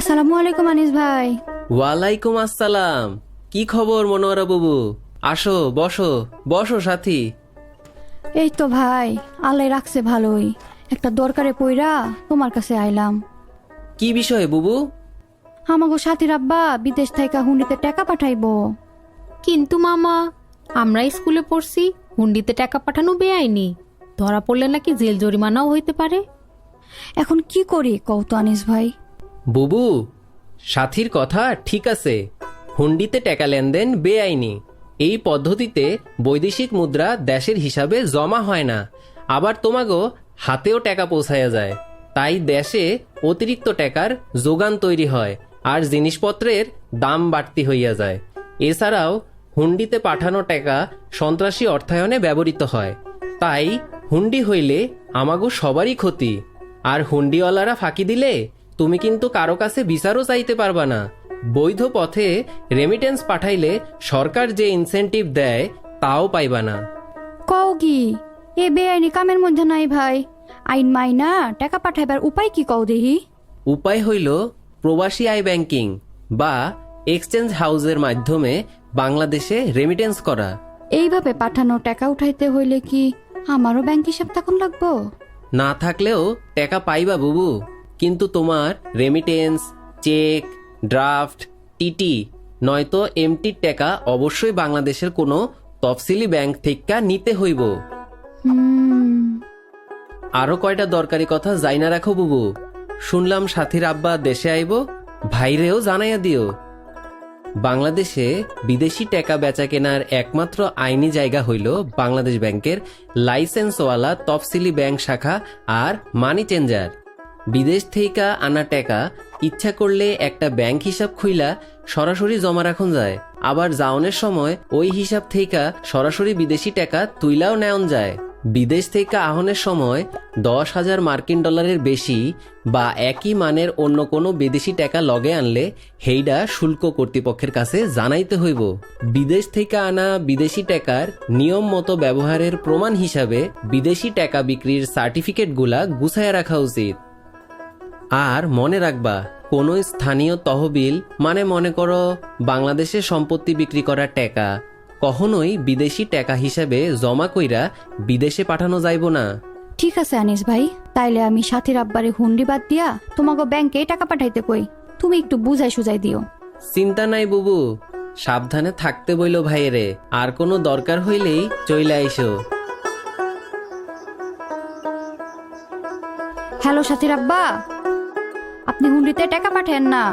আসসালামু আলাইকুম আনিস ভাই। ওয়ালাইকুম আসসালাম। কি খবর মনোয়ারা বাবু? আসো, বসো বসো সাথী। এই তো ভাই, আল্লাহ রাখছে ভালোই। একটা দরকারে পইরা তোমার কাছে আইলাম। কি বিষয়ে বুবু? আমাগো সাথীর আব্বা বিদেশ থেকে হুন্ডিতে টাকা পাঠাইবো। কিন্তু মামা, আমরা স্কুলে পড়ছি হুন্ডিতে টাকা পাঠানো বেআইনি। ধরা পড়লে নাকি জেল জরিমানাও হইতে পারে। এখন কি করি কও তো আনিস ভাই? বুবু, সাথীর কথা ঠিক আছে। হুন্ডিতে টাকা লেনদেন বেআইনি। এই পদ্ধতিতে বৈদেশিক মুদ্রা দেশের হিসাবে জমা হয় না, আবার তোমাগো হাতেও টাকা পৌঁছায়া যায়। তাই দেশে অতিরিক্ত টাকার যোগান তৈরি হয় আর জিনিসপত্রের দাম বাড়তি হইয়া যায়। এছাড়াও হুন্ডিতে পাঠানো টাকা সন্ত্রাসী অর্থায়নে ব্যবহৃত হয়। তাই হুন্ডি হইলে আমাগো সবারই ক্ষতি। আর হুন্ডিওয়ালারা ফাঁকি দিলে তুমি কিন্তু কারো কাছে বিচারও চাইতে পারবা না। বৈধ পথে রেমিটেন্স পাঠাইলে সরকার যে ইনসেন্টিভ দেয় তাও পাইবা না। কও কি এ বেআইনি কামের মধ্যে নাই ভাই? আইন মাইনা টাকা পাঠাইবার উপায় কি কও দেহি? উপায় হইল প্রবাসী আই ব্যাংকিং বা এক্সচেঞ্জ হাউসের মাধ্যমে বাংলাদেশে রেমিটেন্স করা। এইভাবে পাঠানো টাকা উঠাইতে হইলে কি আমারও ব্যাংক হিসাব তখন লাগবো? না থাকলেও টাকা পাইবা বুবু, কিন্তু তোমার রেমিটেন্স, চেক, ড্রাফট, টিটি নয়তো এমটির টাকা অবশ্যই বাংলাদেশের কোনো তফসিলি ব্যাংক থেকে নিতে হইব। আরো কয়টা দরকারি কথা জাইনা রাখো বুবু। শুনলাম সাথীর আব্বা দেশে আইব, ভাইরেও জানাইয়া দিও। বাংলাদেশে বিদেশি টাকা বেচা কেনার একমাত্র আইনি জায়গা হইল বাংলাদেশ ব্যাংকের লাইসেন্সওয়ালা তফসিলি ব্যাংক শাখা আর মানি চেঞ্জার। বিদেশ থেকে আনা টাকা ইচ্ছা করলে একটা ব্যাংক হিসাব খুইলা সরাসরি জমা রাখুন যায়, আবার যাওনের সময় ওই হিসাব থেকে সরাসরি বিদেশি টাকা তুইলাও নেওয়া যায়। বিদেশ থেকে আহনের সময় 10,000 মার্কিন ডলারের বেশি বা একই মানের অন্য কোনো বিদেশি টাকা লগে আনলে হেইডা শুল্ক কর্তৃপক্ষের কাছে জানাইতে হইব। বিদেশ থেকে আনা বিদেশি টাকার নিয়ম মতো ব্যবহারের প্রমাণ হিসাবে বিদেশি টাকা বিক্রির সার্টিফিকেটগুলা গুছাইয়া রাখা উচিত। আর মনে রাখবা, কোনো স্থানীয় তহবিল মানে মনে করো বাংলাদেশে সম্পত্তি বিক্রি করা টাকা কখনোই বিদেশি টাকা হিসেবে জমা কইরা বিদেশে পাঠানো যাইব না। ঠিক আছে আনিস ভাই, তাইলে আমি সাথীর আব্বারে হুন্ডি বাদ দিয়া তোমাকে ব্যাংকে টাকা পাঠাইতে কই। তুমি একটু বুঝাই সুজাই দিও। চিন্তা নাই বুবু, সাবধানে থাকতে বইল ভাইয়েরে। আর কোনো দরকার হইলেই চইলা আইসো। হ্যালো সাথীর আব্বা, আপনি হুন্ডিতে টাকা পাঠান না।